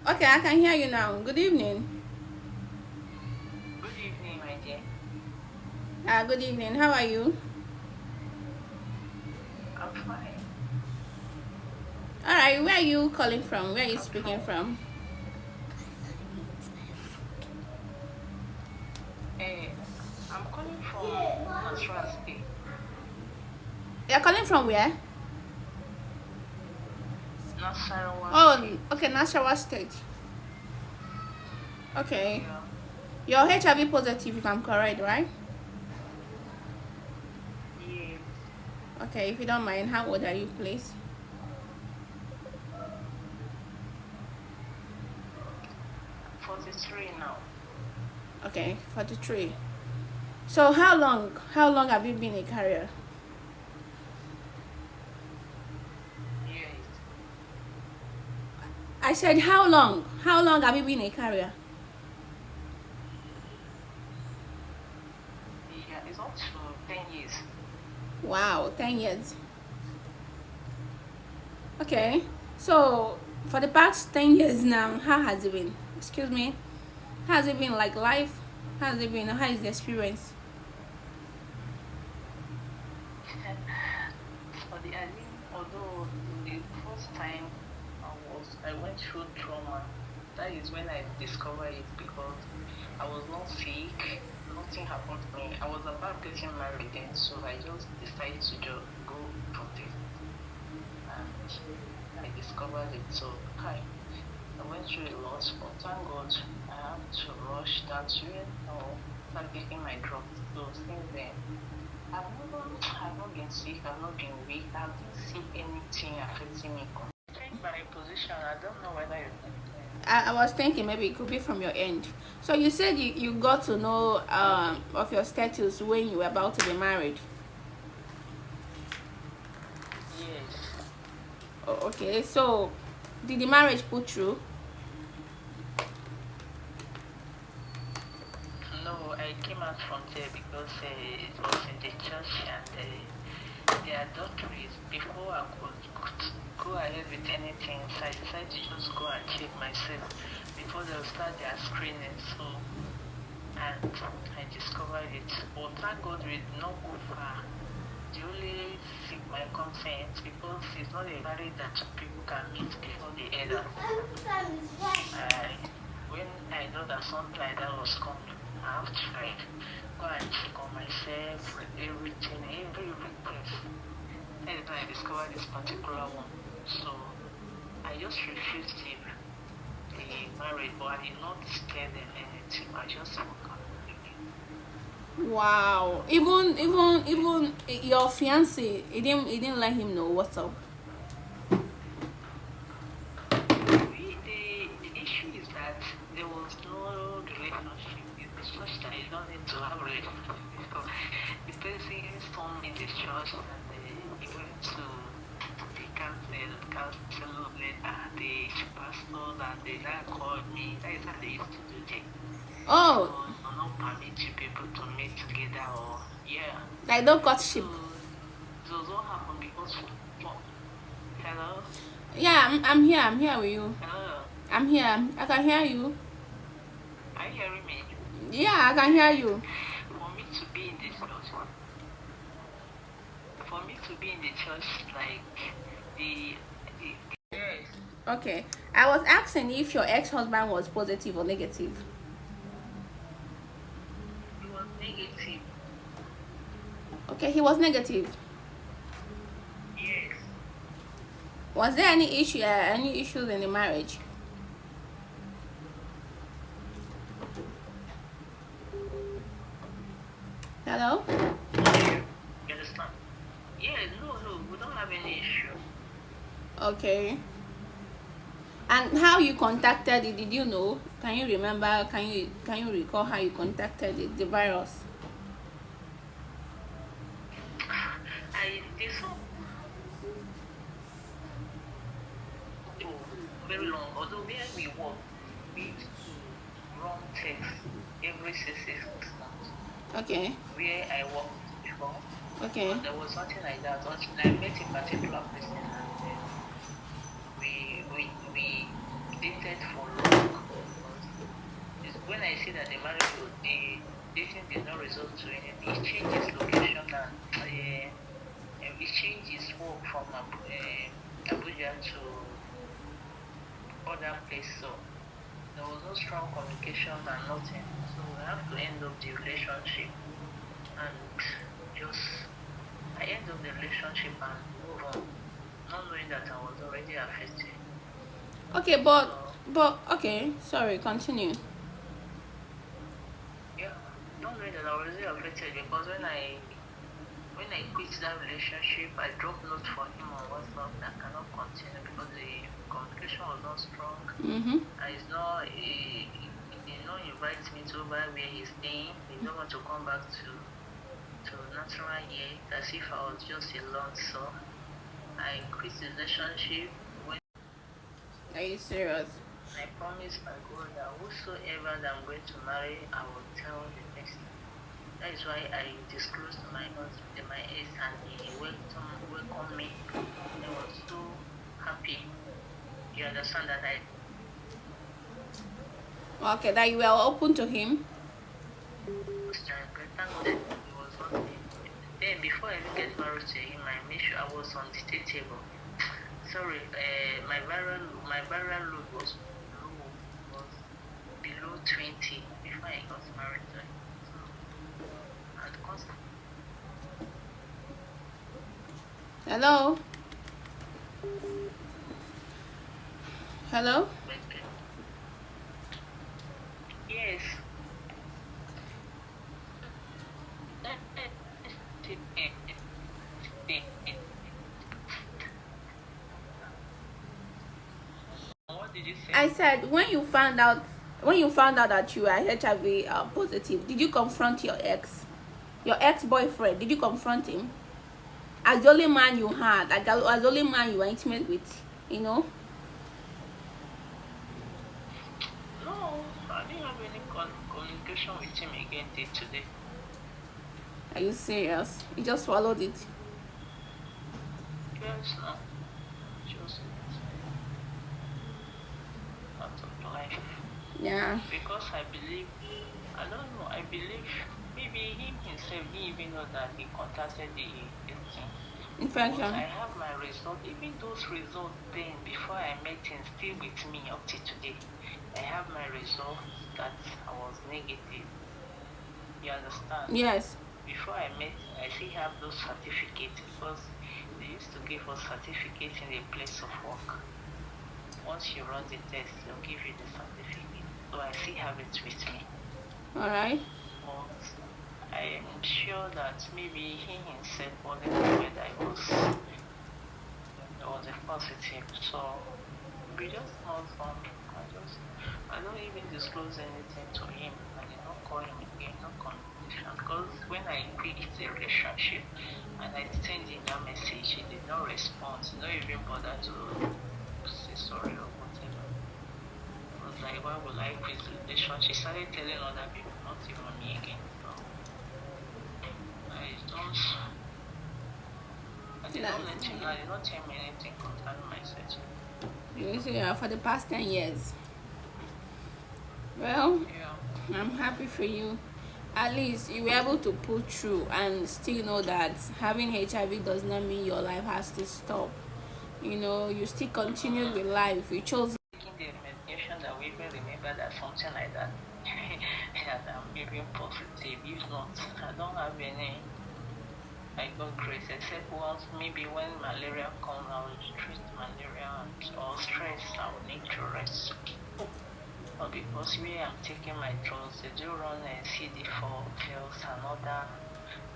Okay, I can hear you now. Good evening. Good evening, my dear. Good evening. How are you? I'm fine. All right. Where are you calling from? Where are you I'm speaking fine. from? Hey, I'm calling from Nasarawa State. You're calling from where? Nasarawa Oh, State. okay, Nasarawa State. Okay. Yeah. You're HIV positive, if I'm correct, right? Yes. Okay, if you don't mind, how old are you, please? 43 now. Okay, 43. So how long have you been a carrier? Yes. I said how long have you been a carrier? Yeah, it's up to 10 years. Wow, 10 years. Okay. So for the past 10 years now, how has it been? Excuse me. How has it been like life? How has it been? How is the experience? For the admin, although the first time I went through trauma. That is when I discovered it because I was not sick. Nothing happened to me. I was about getting married then, so I just decided to just go protest and I discovered it. So I went through a lot, but thank God I have to rush that way or start taking my drugs. So since then, I've not been sick, I've not been weak, I didn't see anything affecting me. Change my position. I don't know whether you can. I was thinking maybe it could be from your end. So you said you got to know of your status when you were about to be married. Yes. Oh, okay. So did the marriage put through? No, I came out from there because it was in the church and the adulteries. Before I could go ahead with anything, so I decided to just go and check myself before they'll start their screening. So, and I discovered it. But thank God we did not go far. They only seek my consent because it's not a marriage that two people can meet before the elder. I, when I know that something like that was coming, I have to like go and check on myself, everything, every request. That is when I discovered this particular one. So I just refused the marriage, but I did not tell them anything. I just walked out. Wow. Even your fiance, he didn't let him know what's up. The issue is that there was no relationship. It's such that you don't need to have a relationship. So the person saw me in the church and he went to the council later, the pastor and they now called me. That is how they used to do it. Oh, So not permit you people to meet together or yeah. like don't cut ship. So it was what happened because hello? Yeah, I'm here. I'm here with you. Hello? I'm here. I can hear you. Are you hearing me? Yeah, I can hear you. For me to be in this church, for me to be in the church, like the yes, Okay. I was asking if your ex-husband was positive or negative. it was negative. Okay, he was negative. Yes. Was there any issues in the marriage? Hello? Yeah. You understand? Yeah, no, we don't have any issue. Okay. And how you contacted it? Did you know? Can you remember? Can you recall how you contacted it, the virus? I this so very long. Although where we work, we used to run tests every 6 months. Okay. Where I worked before, Okay. there was something like that. Until I met a particular person and we dated for changed his location and he changed his work from Abuja to other place. So there was no strong communication and nothing. So we have to end up the relationship and just I end up the relationship and move on, not knowing that I was already affected. Okay, but okay, sorry, continue. Yeah, not knowing that I was already affected because when I quit that relationship, I dropped notes for him on WhatsApp that I cannot continue because the communication was not strong. Mm-hmm. And it's not, he did not invite me to over where he's staying. He don't want to come back to natural here, as if I was just alone. So I quit the relationship when Are you serious? I promised my God that whosoever that I'm going to marry, I will tell the person. That is why I disclosed to my husband, my ex, and he welcomed me. I was so happy. You understand that Okay, that you were open to him. was trying, but thank God that he was not there. Then before I even get married to him, I made sure I was on the state table. Sorry, my viral load was below 20 before I got married to him. So, and constantly. Hello? Hello? Yes. What did you say? I said when you found out that you are HIV positive, did you confront your ex-boyfriend? Did you confront him? As the only man you had, like as the only man you were intimate with, you know? No, I didn't have any communication with him again till today. Are you serious? You just swallowed it. Yes, no. Just part of life. Yeah. Because I believe, I don't know, I believe maybe him himself didn't even know that he contacted the thing. But Infection. I have my result. Even those results then, before I met him, still with me up to today. I have my results that I was negative. You understand? Yes. Before I met, I still have those certificates because they used to give us certificates in the place of work. Once you run the test, they'll give you the certificate. So I still have it with me. All right. But I am sure that maybe he himself wasn't aware that I was a positive. So we just moved on. I don't even disclose anything to him. I did not call him again, no communication. Because when I quit the relationship and I sent him that message, he did not respond. He did not even bother to say sorry or whatever. I was like, why would I quit the relationship? She started telling other people, not even me again. So I did not let him know. I did not tell me anything concerning my search. You see, for the past 10 years. Well, Yeah. I'm happy for you. At least you were able to pull through and still know that having HIV does not mean your life has to stop. You know, you still continued with life. You chose. Taking the medication that we even remember that something like that. And I'm even positive. If not, I don't have any. I got grace, except once maybe when malaria comes, I will treat malaria or stress. I will need to rest. But because where I'm taking my drugs, they do run a CD4 pills and other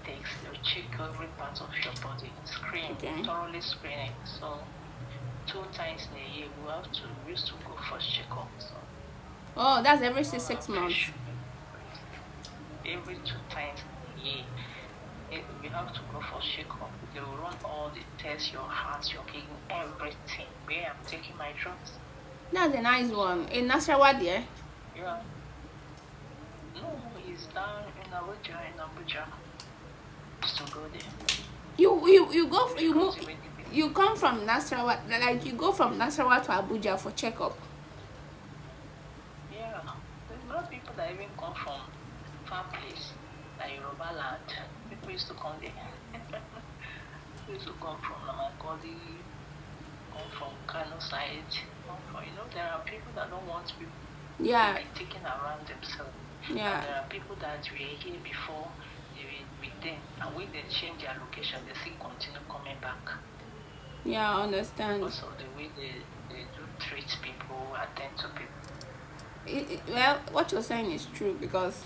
takes. They'll check every part of your body, thoroughly screening. So 2 times in a year we used to go for checkup. So Oh, that's every 6 months. Every 2 times in a year. We have to go for checkup. They will run all the tests, your heart, your kidney, everything. Where I'm taking my drugs. That's a nice one. In Nasarawa there? Yeah. No, he's down in Abuja. Just to go there. You come from Nasarawa, like you go from Nasarawa to Abuja for checkup. Yeah. There's a lot of people that even come from far place. Yoruba land. People used to come there. People used to come from Namakodi, come from Kano side, come from, there are people that don't want people to Yeah, be taken around themselves. yeah, And there are people that were here before they were with them. And when they change their location, they still continue coming back. yeah, I understand. Because of the way they do treat people, attend to people. Well, what you're saying is true, because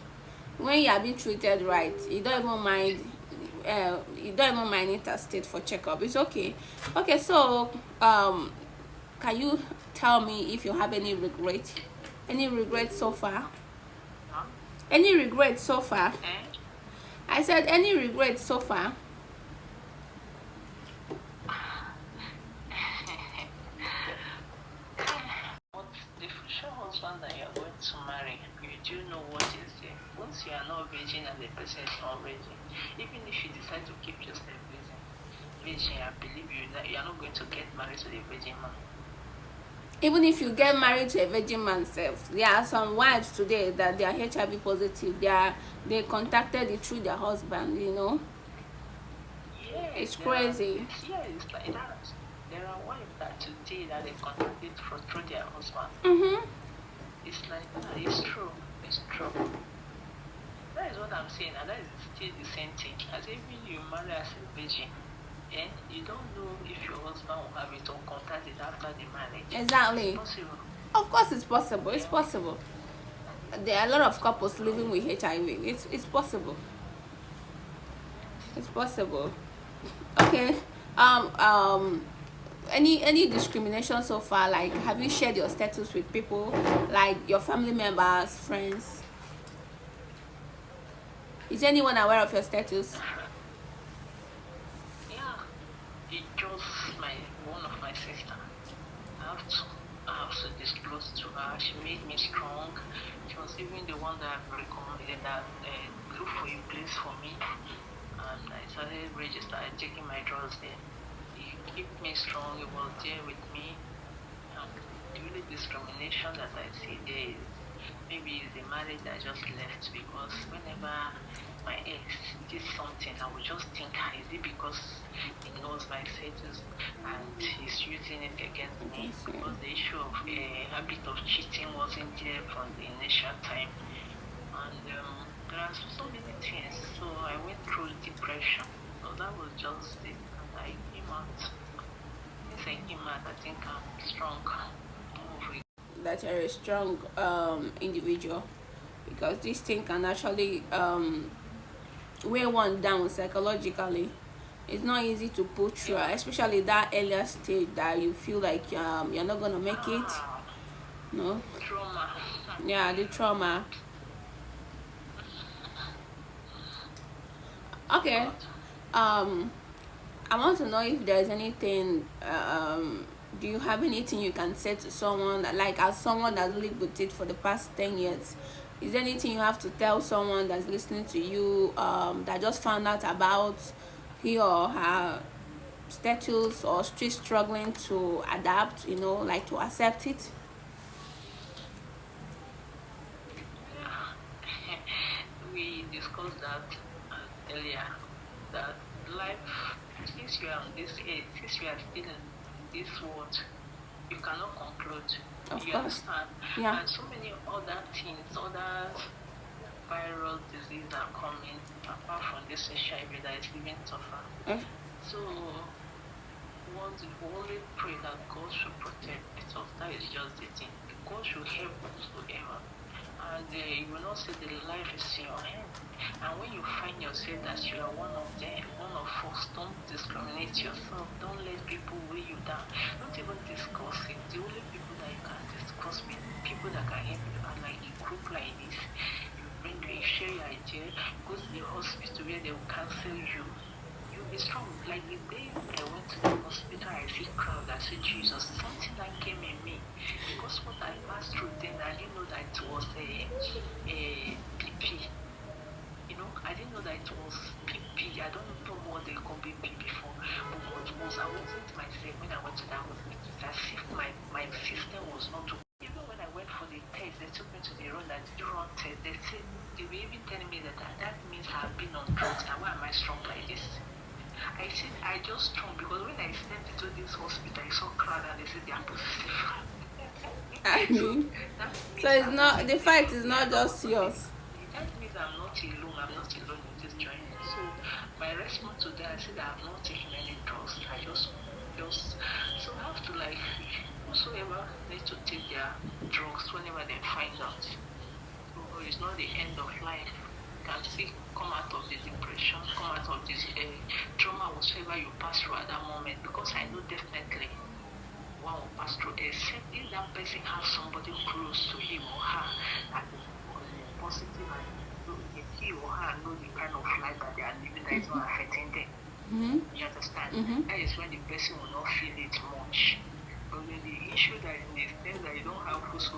when you are being treated right, you don't even mind. You don't even mind interstate for checkup. It's okay. Okay, so can you tell me if you have any regret? Any regret so far? Huh? Any regret so far? Eh? I said any regret so far. What the future husband that you're going to marry, you do know what is there. Once you are not virgin and the person is not virgin, even if you decide to keep yourself virgin, I believe you that you are not going to get married to the virgin man. Even if you get married to a virgin man self, there are some wives today that they are HIV positive. They contacted it through their husband. Yes, It's crazy. it's like that. There are wives that today that they contacted through their husband. Mm-hmm. It's like that. It's true. It's true. That is what I'm saying, and that is still the same thing. As even you marry as a virgin, and you don't know if your husband will have it or contact it after the marriage. Exactly. It's possible. Of course, it's possible. It's Yeah. possible. There are a lot of couples living with HIV. It's possible. It's possible. Okay. Any discrimination so far? Like, have you shared your status with people, like your family members, friends? Is anyone aware of your status? Yeah. It just one of my sister. I have to disclose to her. She made me strong. She was even the one that recommended that look for a place for me. And I started registering, taking my drugs there. He kept me strong. He was there with me. And the only discrimination that I see there is maybe it's the marriage I just left, because whenever my ex did something, I would just think, is it because he knows my status and he's using it against me? Because the issue of a habit of cheating wasn't there from the initial time. And there are so many things. So I went through depression. So that was just it. And I came out. Since I came out, I think I'm strong. That you're a strong individual, because this thing can actually weigh one down psychologically. It's not easy to put through, especially that earlier stage that you feel like you're not gonna make it. No. Trauma. Yeah, the trauma. Okay. I want to know if there's anything. Do you have anything you can say to someone that, like, as someone that's lived with it for the past 10 years? Is there anything you have to tell someone that's listening to you that just found out about he or her status, or still struggling to adapt? Like, to accept it? We discussed that earlier, that life, since you are on this age, since you are still in this world, you cannot conclude. Of You course. understand? Yeah. And so many other things, other viral diseases are coming apart from this HIV that is even tougher. Eh, So, we only pray that God should protect us. That is just the thing. God should help whosoever. And you will not say the life is in your hand. And when you find yourself that you are one of them, one of us, don't discriminate yourself. Don't let people weigh you down. Don't even discuss it. The only people that you can discuss with, people that can help you are like a group like this. You share your idea, go to the hospital where they will counsel you. You'll be strong. Like the day I went to the hospital, I see crowd. I see Jesus. Something that came in me, because what I passed through then, I didn't know that it was a PP. I didn't know that it was PP. I don't know what they call PP before. But what was, I wasn't myself when I went to that hospital. It's as if my system was not. Even when I went for the test, they took me to the room that do run test. They said they were even telling me that that means I've been on drugs. Now why am I strong like this? I said I just strong because when I stepped into this hospital, I saw crowd and they said they are positive. I mean, so it's not, the fight is not just yours. That means I'm not alone. I'm not alone in this journey. So my response to that, I said I'm not taking any drugs. I just so I have to like whosoever needs to take their drugs whenever they find out. So it's not the end of life. You can still come out of the depression, come out of this trauma, whatsoever you pass through at that moment. Because I know definitely one will pass through, except if that person has somebody close to him or her that is positive and so if he or her know the kind of life that they are living that is not affecting them. You understand? That is when the person will not feel it much. But when the issue that is things that you don't have whoso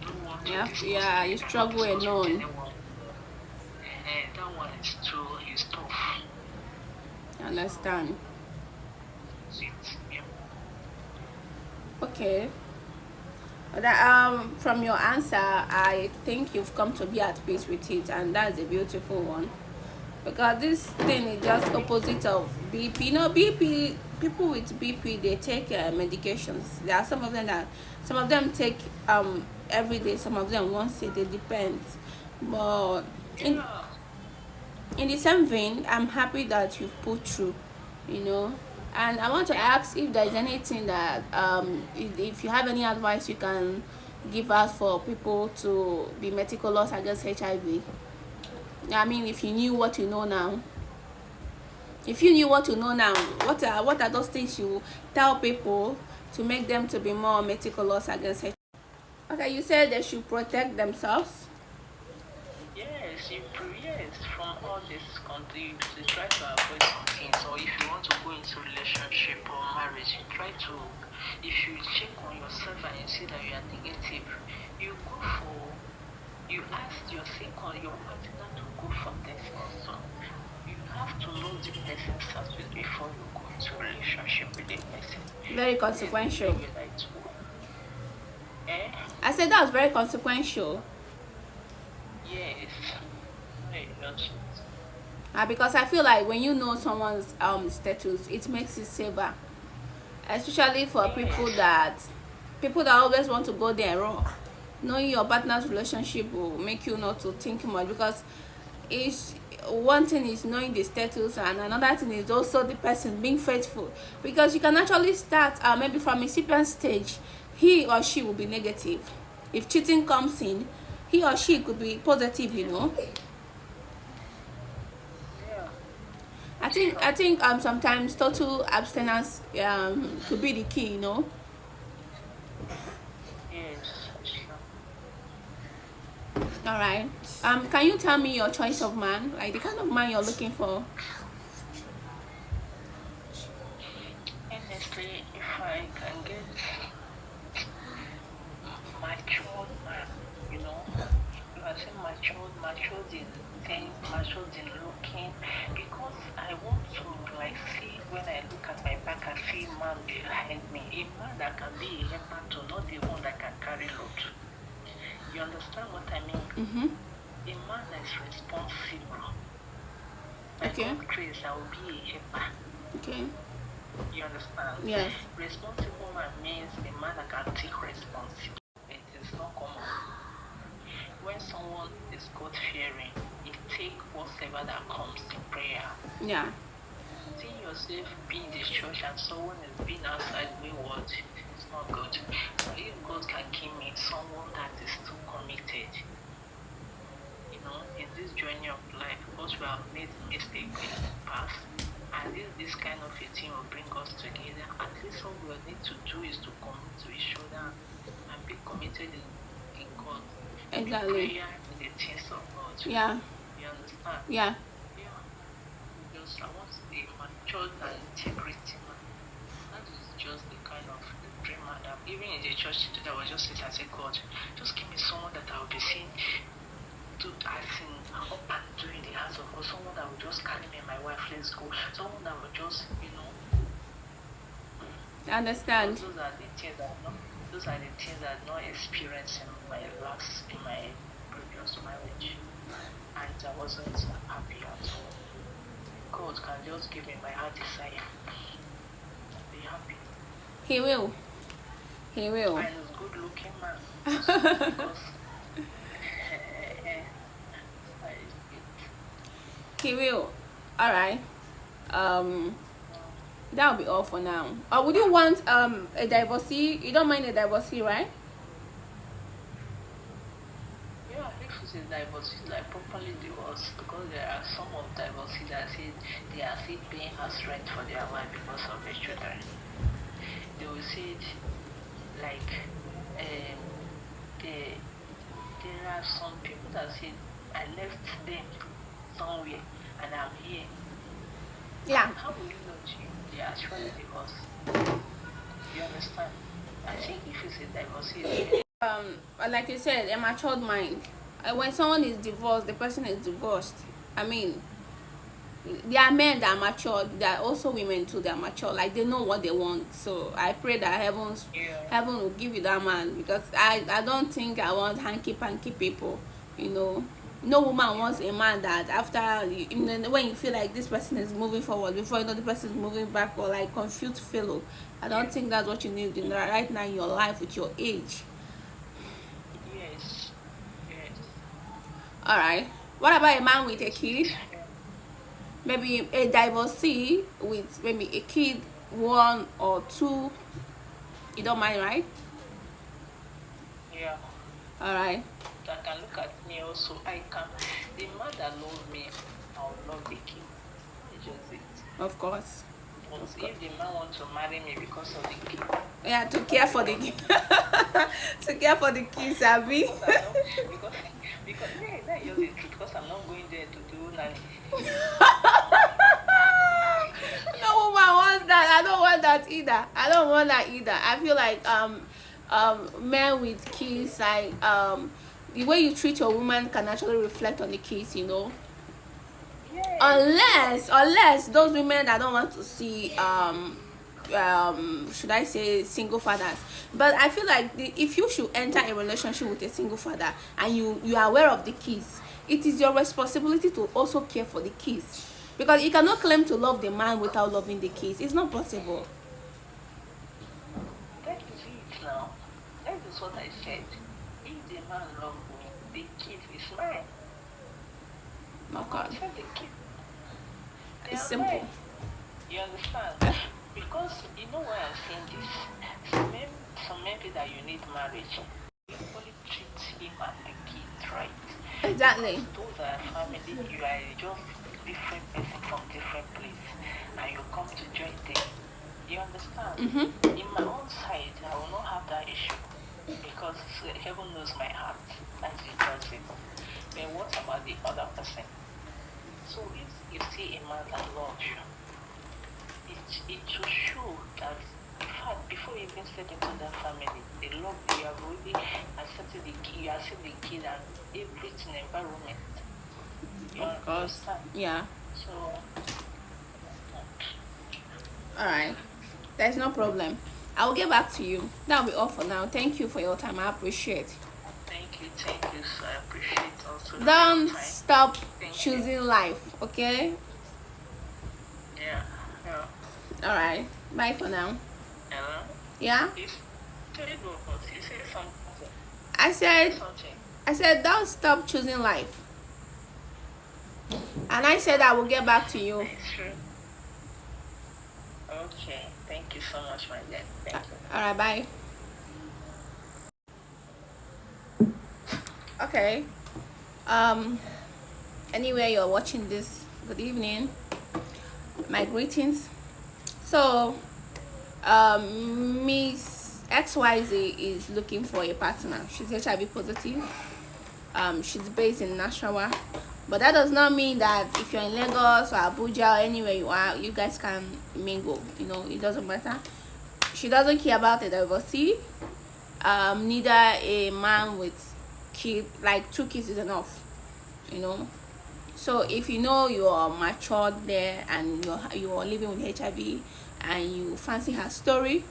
don't want to discuss, you struggle alone. And that one is tough. I understand. Yeah. Okay. That from your answer, I think you've come to be at peace with it, and that's a beautiful one. Because this thing is just opposite of BP. You know, BP, people with BP, they take medications. There are some of them take every day, some of them once a day, depends. But in the same vein, I'm happy that you've put through, you know. And I want to ask if there's anything that if you have any advice you can give us for people to be meticulous against HIV. I mean, if you knew what you know now, what are those things you tell people to make them to be more meticulous against HIV? Okay, you said they should protect themselves. Yes, from all this country, you try to avoid some things. Or if you want to go into relationship or marriage, you try to, if you check on yourself and you see that you are negative, you ask your partner to go for this also. You have to know the person's status before you go into a relationship with the person. Very consequential. Eh? I said that was very consequential. Yes. Because I feel like when you know someone's status, it makes it safer, especially for people that always want to go there raw. Knowing your partner's relationship will make you not to think much, because it's one thing is knowing the status, and another thing is also the person being faithful, because you can actually start maybe from incipient stage, he or she will be negative. If cheating comes in, he or she could be positive, you know. I think sometimes total abstinence could be the key, you know. Yes. All right. Can you tell me your choice of man, like the kind of man you're looking for? Honestly, if I can get matured man, you know, if I say matured in things, matured in looking, because I want to like see, when I look at my back, I see a man behind me, a man that can be a helper to, not the one that can carry load. You understand what I mean? A man that is responsible. By God's grace, I will be a helper. Okay. You understand? Yes. Responsible man means a man that can take responsibility. It is not common. When someone is God-fearing, you take whatever that comes in prayer. Yeah. See yourself being in the church and someone is being outside wayward, it's not good. But if God can give me someone that is too committed, you know, in this journey of life, because we have made mistakes in the past, and this kind of a thing will bring us together. At least all we need to do is to commit to each other and be committed in God. Exactly. Prayer in the things of God. Yeah. You understand? Yeah. Yeah. Because I want to be matured and integrity man. That is just the kind of dream man that even in the church today I was just sitting and say, God, just give me someone that I will be seeing to as in up and doing the house of God, someone that will just carry me and my wife, let's go. Someone that will just, you know. I understand. Those are the things that those are the things I did not experience in my previous marriage, and I wasn't happy at all. God can just give me my heart desire. Be happy. He will. He will. And he's good looking man. Because he will. All right. That'll be all for now. Or would you want a divorcee? You don't mind a divorcee, right? yeah, if it's a divorce, it's like properly divorced, because there are some of divorcees that say they are still paying house rent for their wife because of their children. They will say it like there are some people that say I left them somewhere and I'm here. Yeah. How will you know they are actually divorced? You understand? I think if it's a divorcee, like you said, a matured mind. When someone is divorced, the person is divorced. I mean, there are men that are mature. There are also women too that are mature. Like they know what they want. So I pray that heaven will give you that man, because I don't think I want hanky panky people. You know, no woman wants a man that after when you feel like this person is moving forward, before you know the person is moving back, or like confused fellow. I don't think that's what you need right now in your life with your age. yes. All right. What about a man with a kid? Maybe a divorcee with maybe a kid, 1 or 2. You don't mind, right? Yeah. All right. That can look at me also. The man that loves me, I will love the kid. It's just it. Of course. But if the man wants to marry me because of the kid, Yeah, to care for the kid. To care for the kids, Abby. because yeah, that is the truth. Because I'm not going there to do nanny. No woman wants that. I don't want that either. I feel like men with kids, like the way you treat your woman can actually reflect on the kids, you know. Yes. Unless those women that don't want to see should I say single fathers. But I feel like if you should enter a relationship with a single father and you are aware of the kids, it is your responsibility to also care for the kids, because you cannot claim to love the man without loving the kids. It's not possible. That is it now. That is what I said. If the man loves me, the kid is mine. Of course. Tell the kid. They It's are simple. mine. You understand? Because you know why I'm saying this. Some men feel that you need marriage. You only treat him and the kid right. Exactly. Those are family. You are just different person from different place, and you come to join them. You understand? In my own side, I will not have that issue, because heaven knows my heart. That's the just it. Then what about the other person? So if you see a man that loves you, it should show that, in fact, before you even step into that family, the love you have already accepted the key, you accept the kid and everything, environment. You Of course. understand? Yeah. So, All right. There's no problem. I will get back to you. That'll be all for now. Thank you for your time. I appreciate. thank you. So I appreciate also. Don't your time. stop Thank choosing you. life, okay? Yeah. All right. Bye for now. Hello? Yeah? You said something. I said don't stop choosing life. And I said I will get back to you. It's true. Okay. Thank you so much, my dear. Thank you. All right, bye. Okay. Anywhere you're watching this, good evening. My greetings. So, Miss XYZ is looking for a partner. She's HIV positive. She's based in Nasarawa, but that does not mean that if you're in Lagos or Abuja or anywhere you are, you guys can mingle. You know, it doesn't matter. She doesn't care about a divorcee. Neither a man with kids. Like 2 kids is enough. You know. So if you know you are matured there and you are living with HIV and you fancy her story,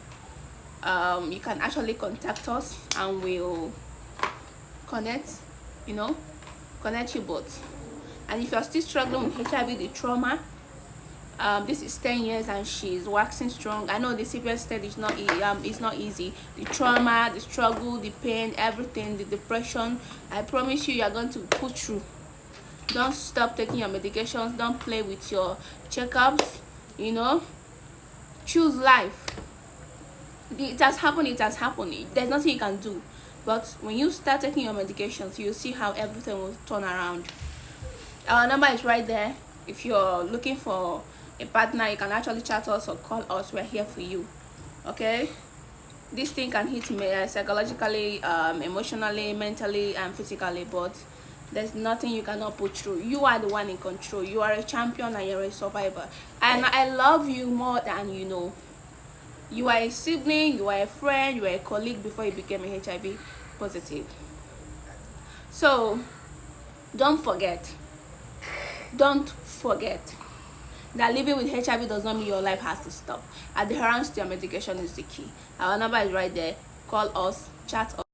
you can actually contact us and we'll connect, connect you both. And if you're still struggling with HIV, the trauma, this is 10 years and she's waxing strong. I know the CPS stage is not it's not easy. The trauma, the struggle, the pain, everything, the depression, I promise you are going to push through. Don't stop taking your medications. Don't play with your checkups. Choose life. It has happened. There's nothing you can do. But when you start taking your medications, you'll see how everything will turn around. Our number is right there. If you're looking for a partner, you can actually chat us or call us. We're here for you. Okay? This thing can hit me psychologically, emotionally, mentally, and physically, but there's nothing you cannot put through. You are the one in control. You are a champion and you're a survivor. And I love you more than you know. You are a sibling, you are a friend, you are a colleague before you became a HIV positive. So don't forget that living with HIV does not mean your life has to stop. Adherence to your medication is the key. Our number is right there. Call us, chat us.